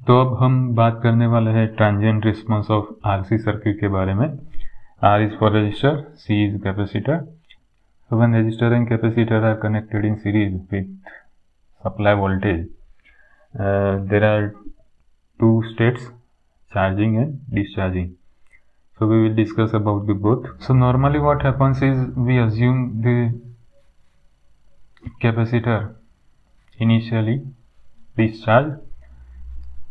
तो अब हम बात करने वाले हैं transient response of RC circuit के बारे में। R is for resistor, C is capacitor. So when resistor and capacitor are connected in series with supply voltage, there are two states, charging and discharging. So we will discuss about the both. So normally what happens is we assume the capacitor initially discharged,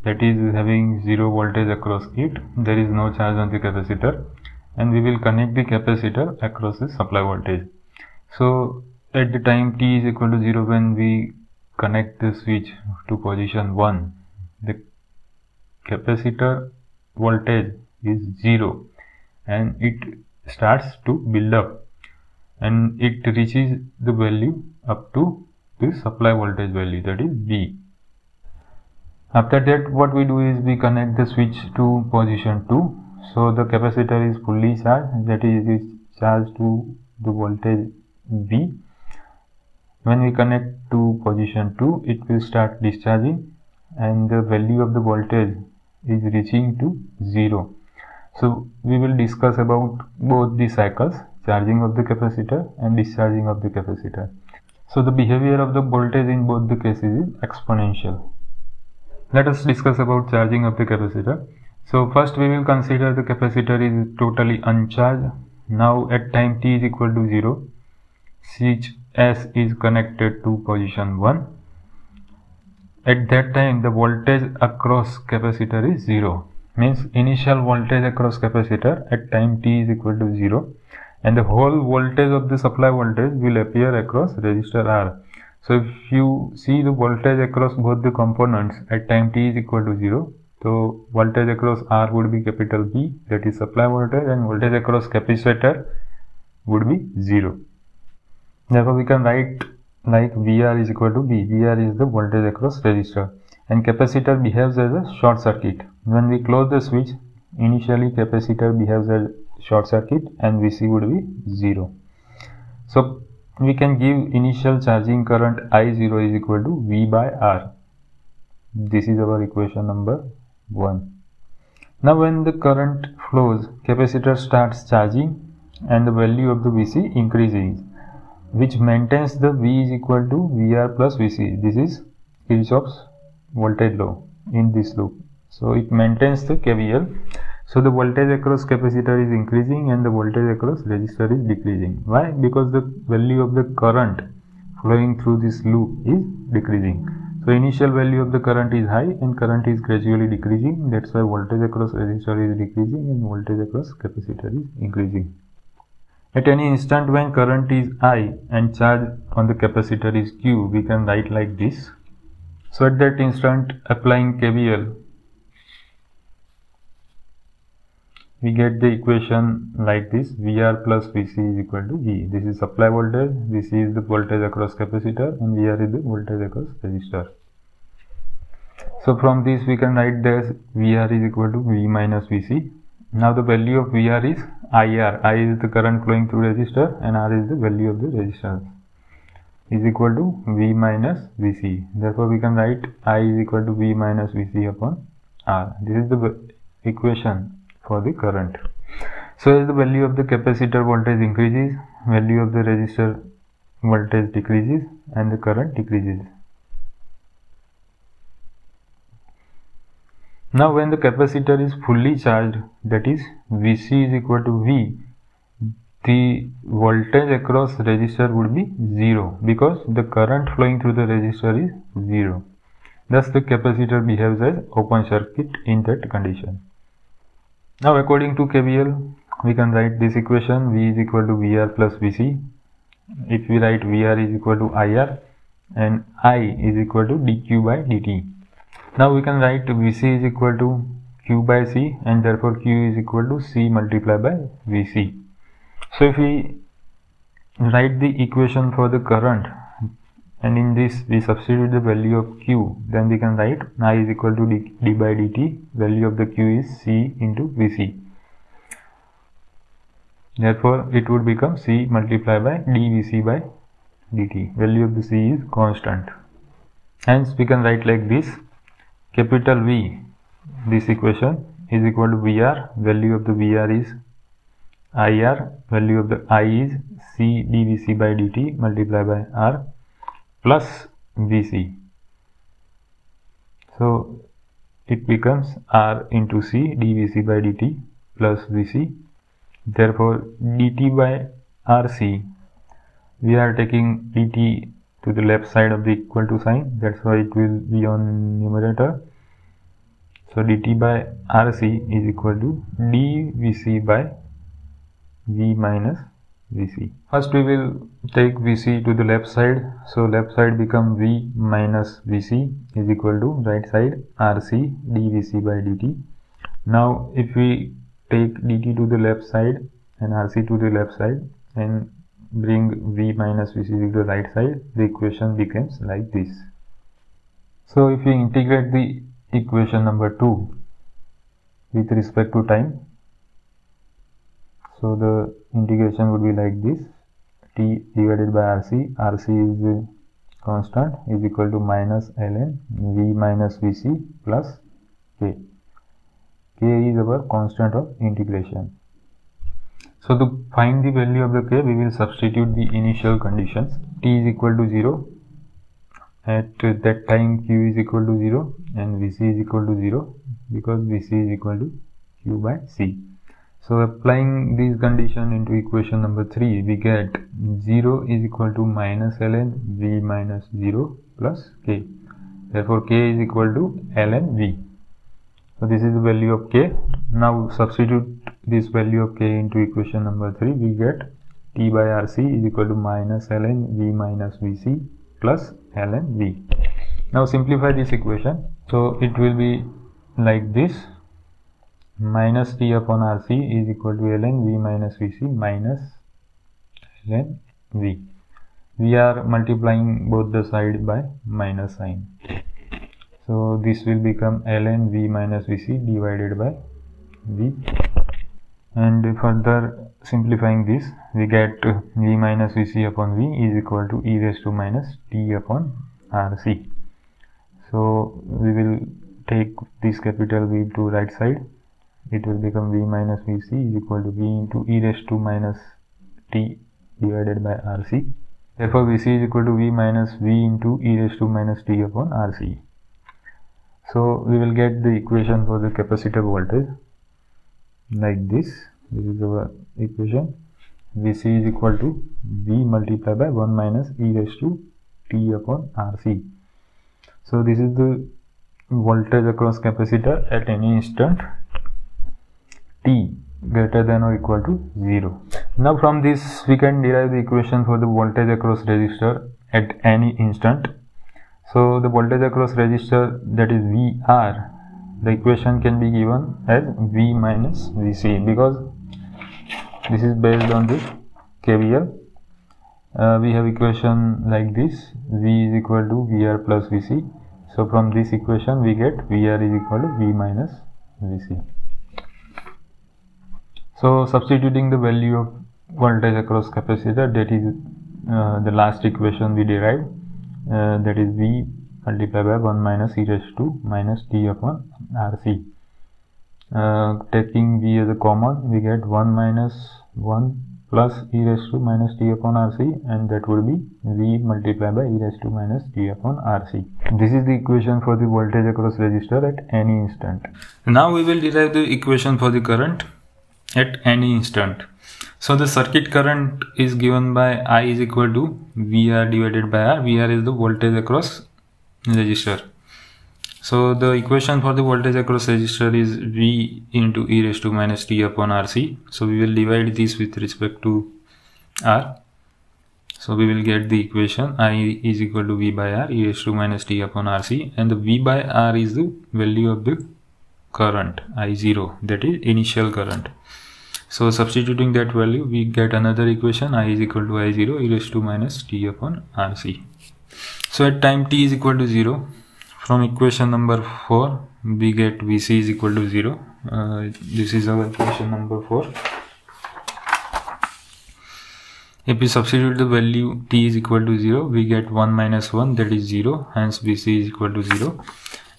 that is having zero voltage across it, there is no charge on the capacitor, and we will connect the capacitor across the supply voltage. So at the time t is equal to 0, when we connect the switch to position 1, the capacitor voltage is 0 and it starts to build up and it reaches the value up to the supply voltage value, that is V. After that, what we do is we connect the switch to position 2. So the capacitor is fully charged, that is it is charged to the voltage V. When we connect to position 2, it will start discharging and the value of the voltage is reaching to 0. So we will discuss about both the cycles, charging of the capacitor and discharging of the capacitor. So the behavior of the voltage in both the cases is exponential. Let us discuss about charging of the capacitor. So first we will consider the capacitor is totally uncharged. Now at time t is equal to 0, switch S is connected to position 1. At that time the voltage across capacitor is 0. Means initial voltage across capacitor at time t is equal to 0 and the whole voltage of the supply voltage will appear across resistor R. So if you see the voltage across both the components at time t is equal to 0, so voltage across R would be capital V, that is supply voltage, and voltage across capacitor would be 0. Therefore we can write like VR is equal to B. VR is the voltage across resistor and capacitor behaves as a short circuit. When we close the switch, initially capacitor behaves as short circuit and VC would be 0. So we can give initial charging current I0 is equal to V by R. This is our equation number 1. Now when the current flows, capacitor starts charging and the value of the VC increases, which maintains the V is equal to VR plus VC. This is Kirchhoff's voltage law in this loop. So it maintains the KVL. So the voltage across capacitor is increasing and the voltage across resistor is decreasing. Why? Because the value of the current flowing through this loop is decreasing. So initial value of the current is high and current is gradually decreasing. That's why voltage across resistor is decreasing and voltage across capacitor is increasing. At any instant when current is I and charge on the capacitor is Q, we can write like this. So at that instant, applying KVL, we get the equation like this: VR plus VC is equal to V. This is supply voltage, VC is the voltage across capacitor, and VR is the voltage across resistor. So from this we can write this VR is equal to V minus VC. Now the value of VR is IR. I is the current flowing through resistor and R is the value of the resistance, is equal to V minus VC. Therefore we can write I is equal to V minus VC upon R. This is the equation for the current. So as the value of the capacitor voltage increases, value of the resistor voltage decreases and the current decreases. Now when the capacitor is fully charged, that is VC is equal to V, the voltage across resistor would be 0 because the current flowing through the resistor is 0. Thus the capacitor behaves as open circuit in that condition. Now according to KVL, we can write this equation: V is equal to VR plus VC. If we write VR is equal to IR and I is equal to dQ by dt. Now we can write VC is equal to Q by C and therefore Q is equal to C multiplied by VC. So if we write the equation for the current and in this we substitute the value of Q, then we can write I is equal to d by dt. Value of the Q is C into VC. Therefore it would become C multiplied by dVC by dt. Value of the C is constant. Hence we can write like this: capital V, this equation is equal to VR, value of the VR is IR, value of the I is C dVc by dt multiplied by R plus Vc. So it becomes R into C dVc by dt plus Vc. Therefore dt by RC, we are taking dt to the left side of the equal to sign, that's why it will be on numerator. So dt by RC is equal to dVc by V minus Vc. First we will take Vc to the left side, so left side become V minus Vc is equal to right side RC dVc by dt. Now if we take dt to the left side and RC to the left side and bring V minus Vc to the right side, the equation becomes like this. So if we integrate the equation number 2 with respect to time, so the integration would be like this: t divided by RC, RC is constant, is equal to minus ln V minus Vc plus k. K is our constant of integration. So to find the value of the k, we will substitute the initial conditions. T is equal to 0, at that time q is equal to 0 and Vc is equal to 0 because Vc is equal to q by C. So applying this condition into equation number 3, we get 0 is equal to minus ln V minus 0 plus k. Therefore k is equal to ln V. So this is the value of k. Now substitute this value of k into equation number 3, we get t by RC is equal to minus ln V minus Vc plus ln V. Now simplify this equation. So it will be like this: minus t upon RC is equal to ln V minus Vc minus ln V. We are multiplying both the side by minus sign. So this will become ln V minus Vc divided by V. And further simplifying this, we get V minus Vc upon V is equal to e raised to minus t upon RC. So we will take this capital V to right side. It will become V minus Vc is equal to V into e raised to minus t divided by RC. Therefore Vc is equal to V minus V into e raised to minus t upon RC. So we will get the equation for the capacitor voltage like this. This is our equation. Vc is equal to V multiplied by 1 minus e raised to t upon RC. So this is the voltage across capacitor at any instant t greater than or equal to 0. Now from this we can derive the equation for the voltage across resistor at any instant. So the voltage across resistor, that is VR, the equation can be given as V minus Vc because this is based on the KVL. We have equation like this: V is equal to VR plus Vc. So from this equation we get VR is equal to V minus Vc. So substituting the value of voltage across capacitor, that is the last equation we derived, that is V multiplied by 1 minus e raised to minus t upon RC. Taking V as a common, we get 1 minus 1 plus e raised to minus t upon RC, and that would be V multiplied by e raised to minus t upon RC. This is the equation for the voltage across resistor at any instant. Now we will derive the equation for the current at any instant. So the circuit current is given by I is equal to VR divided by R. VR is the voltage across resistor. So the equation for the voltage across resistor is V into e raised to minus t upon RC. So we will divide this with respect to R. So we will get the equation I is equal to V by R e raised to minus t upon RC, and the V by R is the value of the current I0, that is initial current. So substituting that value, we get another equation I is equal to I0 e raised to minus t upon RC. So at time t is equal to 0, from equation number 4 we get Vc is equal to 0. This is our equation number 4. If we substitute the value t is equal to 0, we get 1 minus 1, that is 0, hence Vc is equal to 0.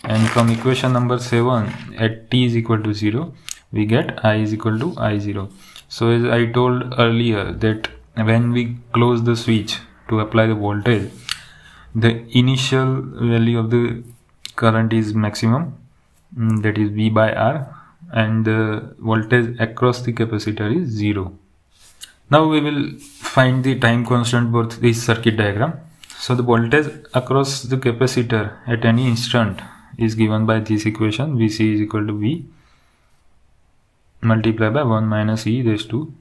and from equation number 7 at t is equal to 0 we get I is equal to I0. So as I told earlier that when we close the switch to apply the voltage, the initial value of the current is maximum, that is V by R, and the voltage across the capacitor is 0. Now we will find the time constant for this circuit diagram. So the voltage across the capacitor at any instant is given by this equation. Vc is equal to V multiplied by 1 minus e raised to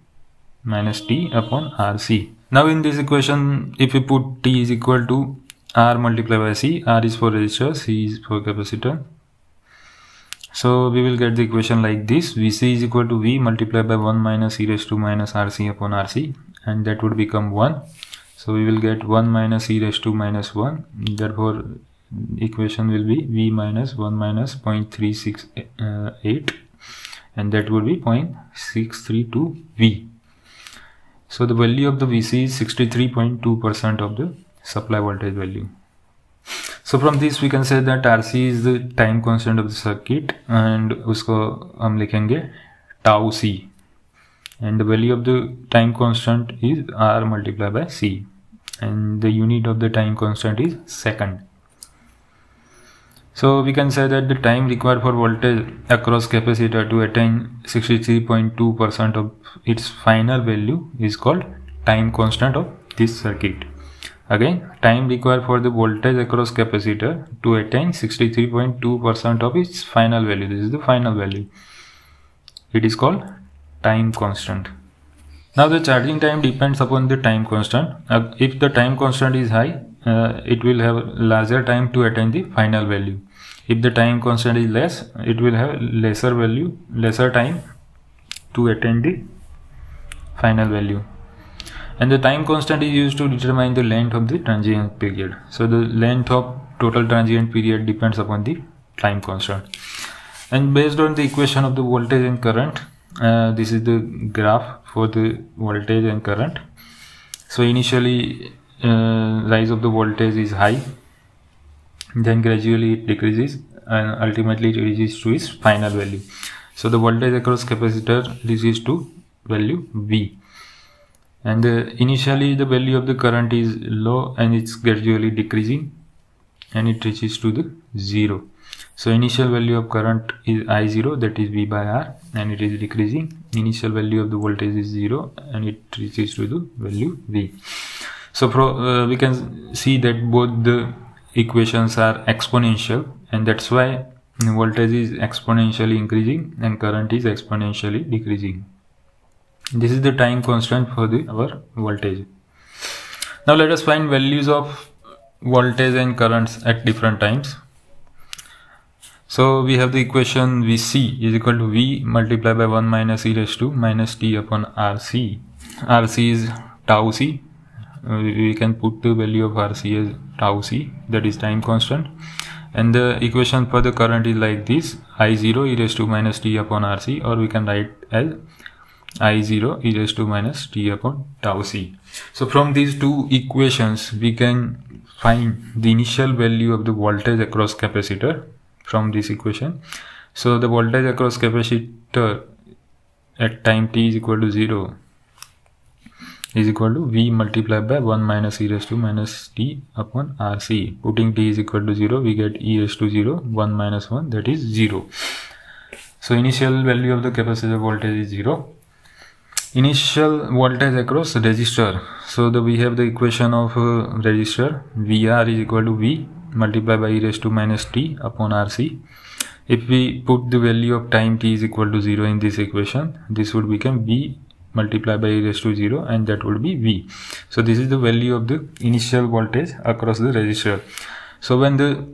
minus t upon RC. Now in this equation, if you put t is equal to R multiplied by C, R is for resistor, C is for capacitor. So we will get the equation like this: Vc is equal to V multiplied by 1 minus e raised to minus RC upon RC, and that would become 1. So we will get 1 minus e raised to minus 1. Therefore equation will be V minus 1 minus 0.368, and that would be 0.632 V. So the value of the Vc is 63.2% of the supply voltage value. So from this we can say that RC is the time constant of the circuit, and उसको हम लिखेंगे tau C, and the value of the time constant is R multiplied by C, and the unit of the time constant is second. So we can say that the time required for voltage across capacitor to attain 63.2% of its final value is called time constant of this circuit. Again, time required for the voltage across capacitor to attain 63.2% of its final value. This is the final value. It is called time constant. Now the charging time depends upon the time constant. If the time constant is high, it will have larger time to attain the final value. If the time constant is less, it will have lesser time to attain the final value. And the time constant is used to determine the length of the transient period. So the length of total transient period depends upon the time constant. And based on the equation of the voltage and current, this is the graph for the voltage and current. So initially rise of the voltage is high, then gradually it decreases, and ultimately it reaches to its final value. So the voltage across capacitor reaches to value V, and initially the value of the current is low and it's gradually decreasing and it reaches to the 0. So initial value of current is I0, that is V by R, and it is decreasing. Initial value of the voltage is 0 and it reaches to the value V. So we can see that both the equations are exponential, and that's why voltage is exponentially increasing and current is exponentially decreasing. This is the time constant for our voltage. Now let us find values of voltage and currents at different times. So we have the equation Vc is equal to V multiplied by 1 minus e raised to minus t upon Rc. Rc is tau C. We can put the value of Rc as tau C, that is time constant. And the equation for the current is like this: I0 e raised to minus t upon Rc, or we can write as I0 e raised to minus t upon tau C. So from these two equations we can find the initial value of the voltage across capacitor from this equation. So the voltage across capacitor at time t is equal to 0 is equal to V multiplied by 1 minus e raised to minus t upon Rc. Putting t is equal to 0, we get e raised to 0, 1 minus 1, that is 0. So initial value of the capacitor voltage is 0. Initial voltage across resistor. So we have the equation of resistor. VR is equal to V multiplied by e raised to minus t upon Rc. If we put the value of time t is equal to 0 in this equation, this would become V multiplied by e raised to 0, and that would be V. So this is the value of the initial voltage across the resistor. So when the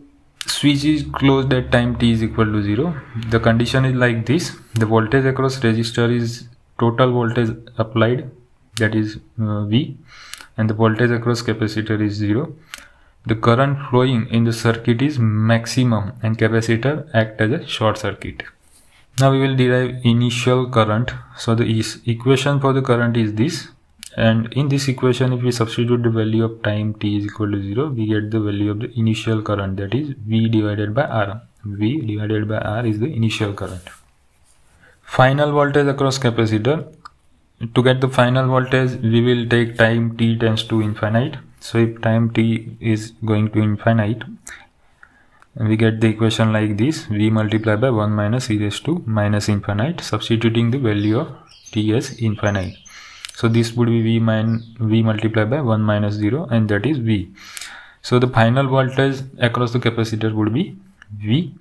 switch is closed at time t is equal to 0, the condition is like this: the voltage across resistor is total voltage applied, that is V, and the voltage across capacitor is 0. The current flowing in the circuit is maximum and capacitor act as a short circuit. Now we will derive initial current. So the equation for the current is this, and in this equation if we substitute the value of time t is equal to 0, we get the value of the initial current, that is V divided by R. V divided by R is the initial current. Final voltage across capacitor. To get the final voltage, we will take time t tends to infinite. So if time t is going to infinite, we get the equation like this: V multiplied by 1 minus e raised to minus infinite, substituting the value of t as infinite. So this would be V multiplied by 1 minus 0, and that is V. So the final voltage across the capacitor would be V,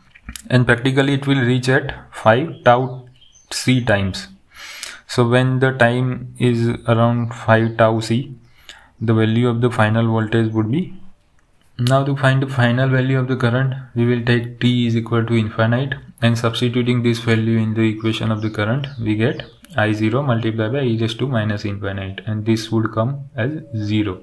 and practically it will reach at 5 tau c times. So when the time is around 5 tau c, the value of the final voltage would be. Now to find the final value of the current, we will take t is equal to infinite, and substituting this value in the equation of the current, we get I0 multiplied by e raised to minus infinite, and this would come as 0.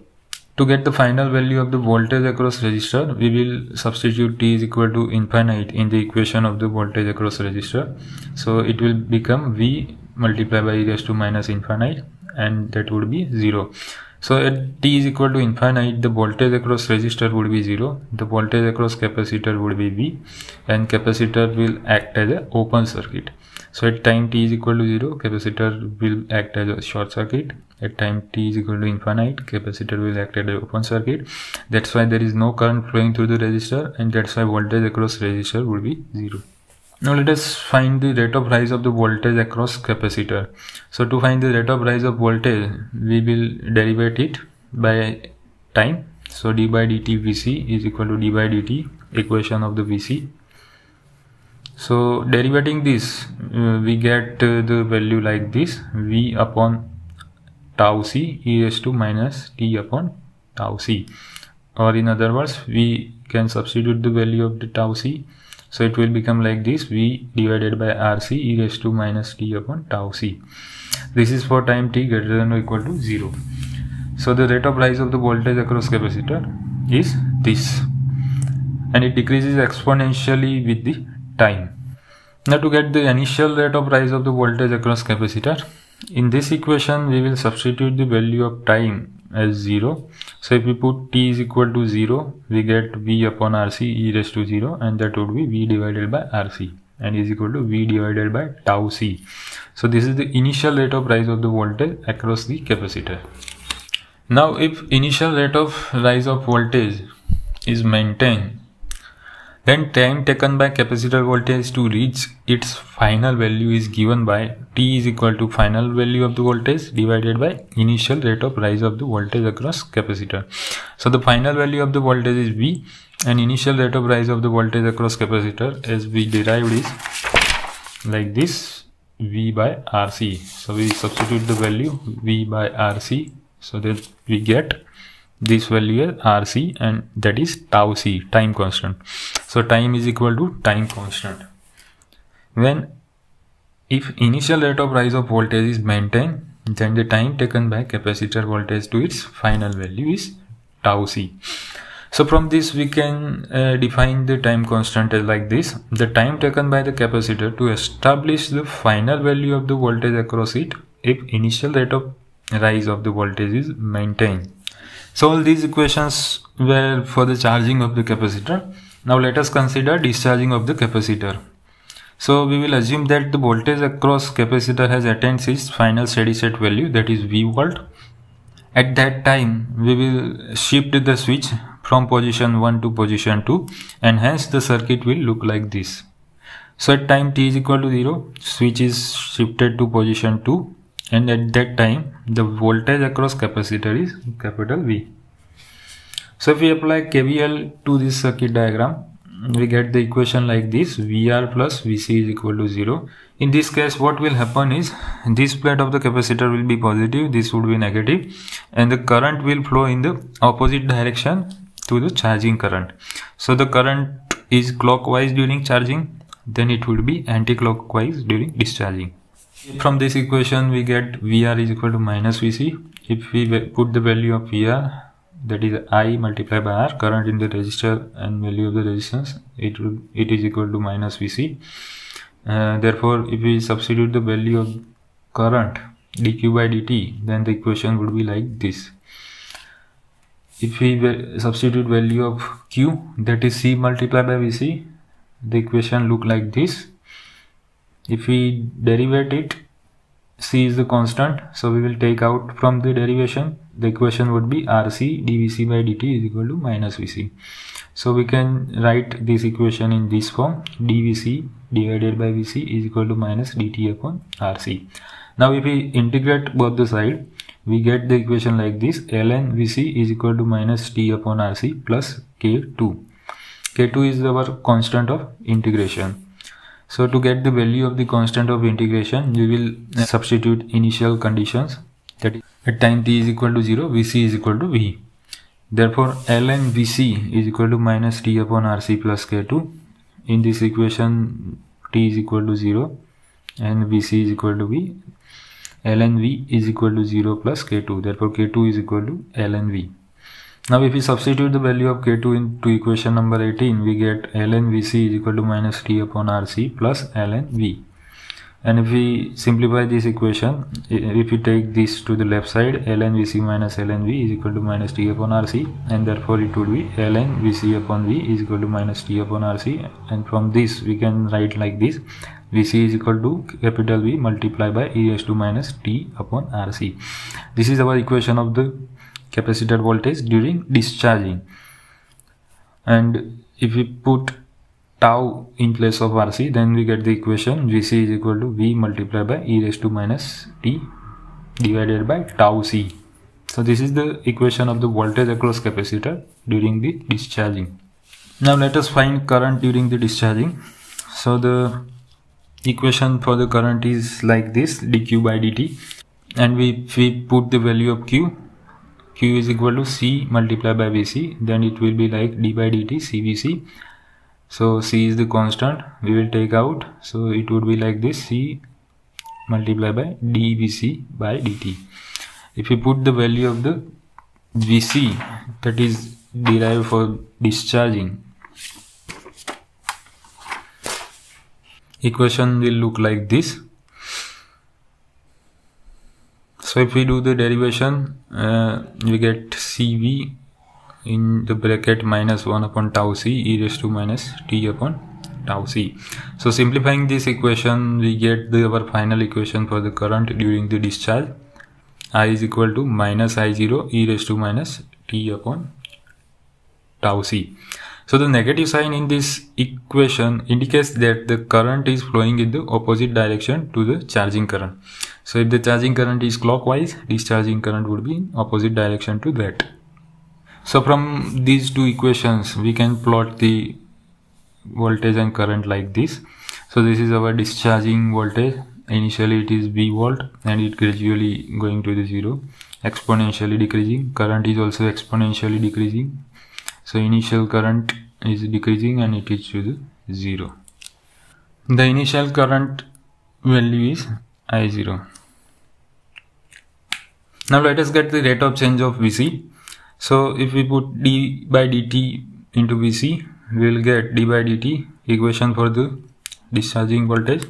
To get the final value of the voltage across resistor, we will substitute t is equal to infinite in the equation of the voltage across resistor. So it will become V multiplied by e raised to minus infinite, and that would be 0. So at t is equal to infinite, the voltage across resistor would be 0, the voltage across capacitor would be V, and capacitor will act as an open circuit. So at time t is equal to 0, capacitor will act as a short circuit. At time t is equal to infinite, capacitor will act as an open circuit. That's why there is no current flowing through the resistor, and that's why voltage across resistor would be 0. Now let us find the rate of rise of the voltage across capacitor. So to find the rate of rise of voltage, we will derivate it by time. So d by dt Vc is equal to d by dt, equation of the Vc. So derivating this, we get the value like this: V upon tau c e raised to minus t upon tau c. Or in other words, we can substitute the value of the tau c. So it will become like this: V divided by RC e raised to minus t upon tau c. This is for time t greater than or equal to 0. So the rate of rise of the voltage across capacitor is this, and it decreases exponentially with the time. Now to get the initial rate of rise of the voltage across capacitor, in this equation we will substitute the value of time as 0. So if we put t is equal to 0, we get V upon RC e raised to 0, and that would be V divided by RC, and is equal to V divided by tau c. So this is the initial rate of rise of the voltage across the capacitor. Now if initial rate of rise of voltage is maintained, then time taken by capacitor voltage to reach its final value is given by t is equal to final value of the voltage divided by initial rate of rise of the voltage across capacitor. So the final value of the voltage is V, and initial rate of rise of the voltage across capacitor as we derived is like this: V by RC. So we substitute the value V by RC, so that we get this value as RC, and that is tau c, time constant. So time is equal to time constant. If initial rate of rise of voltage is maintained, then the time taken by capacitor voltage to its final value is tau c. So from this we can define the time constant as like this: the time taken by the capacitor to establish the final value of the voltage across it if initial rate of rise of the voltage is maintained. So all these equations were for the charging of the capacitor. Now let us consider discharging of the capacitor. So we will assume that the voltage across capacitor has attained its final steady state value, that is V volt. At that time we will shift the switch from position 1 to position 2, and hence the circuit will look like this. So at time t is equal to 0, switch is shifted to position 2, and at that time the voltage across capacitor is capital V. So if we apply KVL to this circuit diagram, we get the equation like this: VR plus VC is equal to 0. In this case, what will happen is this plate of the capacitor will be positive, this would be negative, and the current will flow in the opposite direction to the charging current. So the current is clockwise during charging, then it would be anti-clockwise during discharging. From this equation we get VR is equal to minus VC. If we put the value of VR, that is I multiplied by R, current in the resistor and value of the resistance, it is equal to minus VC. Therefore if we substitute the value of current dq by dt, then the equation would be like this: if we substitute value of Q, that is C multiplied by VC, the equation look like this. If we derivate it, C is the constant, so we will take out from the derivation. The equation would be RC dVC by dt is equal to minus Vc. So we can write this equation in this form: dVc divided by Vc is equal to minus dt upon Rc. Now if we integrate both the side, we get the equation like this: ln Vc is equal to minus t upon Rc plus K2. K2 is our constant of integration. So to get the value of the constant of integration, we will substitute initial conditions, that is at time t is equal to 0, Vc is equal to V. Therefore ln Vc is equal to minus t upon Rc plus K2. In this equation, t is equal to 0 and Vc is equal to V. ln V is equal to 0 plus K2. Therefore K2 is equal to ln V. Now if we substitute the value of K2 into equation number 18, we get ln Vc is equal to minus t upon Rc plus ln V. And if we simplify this equation, if we take this to the left side, ln Vc minus ln V is equal to minus t upon Rc, and therefore it would be ln Vc upon V is equal to minus t upon Rc. And from this we can write like this: Vc is equal to capital V multiplied by e raised to minus t upon Rc. This is our equation of the capacitor voltage during discharging. And if we put tau in place of Rc, then we get the equation Vc is equal to V multiplied by e raised to minus t divided by tau C. So this is the equation of the voltage across capacitor during the discharging. Now let us find current during the discharging. So the equation for the current is like this: dq by dt, and we put the value of q is equal to C multiplied by Vc, then it will be like d by dt CVc. So C is the constant, we will take out, so it would be like this: C multiplied by dVc by dt. If we put the value of the Vc that is derived for discharging, equation will look like this. So if we do the derivation, we get Cv in the bracket minus 1 upon tau C e raised to minus t upon tau C. So simplifying this equation, we get our final equation for the current during the discharge: I is equal to minus I0 e raised to minus t upon tau C. So the negative sign in this equation indicates that the current is flowing in the opposite direction to the charging current. So if the charging current is clockwise, discharging current would be in opposite direction to that. So from these two equations, we can plot the voltage and current like this. So this is our discharging voltage. Initially it is V volt and it gradually going to the 0, exponentially decreasing. Current is also exponentially decreasing. So initial current is decreasing and it is to the 0. The initial current value is I0. Now let us get the rate of change of Vc. So if we put d by dt into Vc, we will get d by dt equation for the discharging voltage.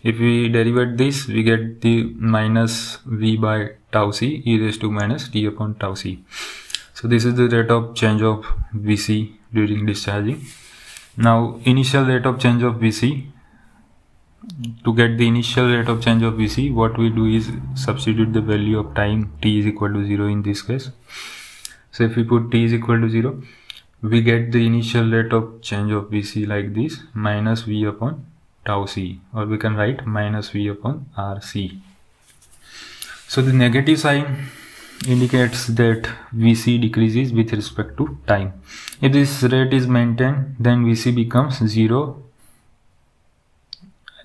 If we derivate this, we get the minus V by tau C e raised to minus t upon tau C. So this is the rate of change of Vc during discharging. Now initial rate of change of Vc. To get the initial rate of change of Vc, what we do is substitute the value of time t is equal to 0 in this case. So if we put t is equal to 0, we get the initial rate of change of Vc like this: minus V upon tau C, or we can write minus V upon Rc. So the negative sign indicates that Vc decreases with respect to time. If this rate is maintained, then Vc becomes 0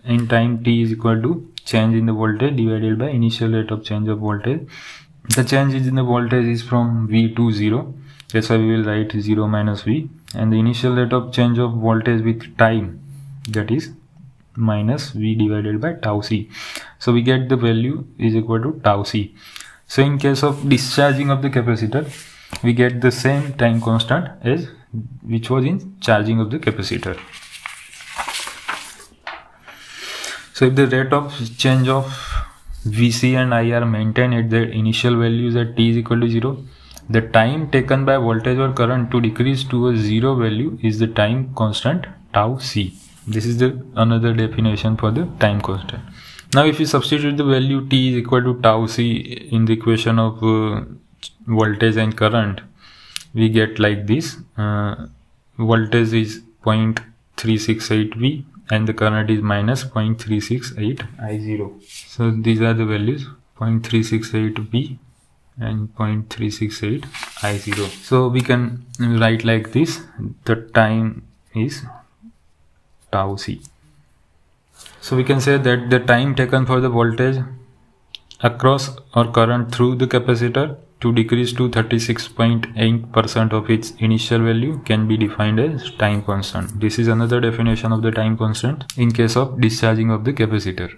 in time t is equal to change in the voltage divided by initial rate of change of voltage. The change in the voltage is from V to 0. That's why we will write 0 minus V. And the initial rate of change of voltage with time, that is minus V divided by tau C. So we get the value is equal to tau C. So in case of discharging of the capacitor, we get the same time constant as which was in charging of the capacitor. So if the rate of change of Vc and I are maintained at the initial values at t is equal to 0, the time taken by voltage or current to decrease to a 0 value is the time constant tau c. This is the another definition for the time constant. Now if you substitute the value t is equal to tau c in the equation of voltage and current, we get like this. Voltage is 0.368 V and the current is minus 0.368 I0. So these are the values, 0.368 V and 0.368 I0. So we can write like this, the time is tau c. So we can say that the time taken for the voltage across or current through the capacitor to decrease to 36.8% of its initial value can be defined as time constant. This is another definition of the time constant in case of discharging of the capacitor.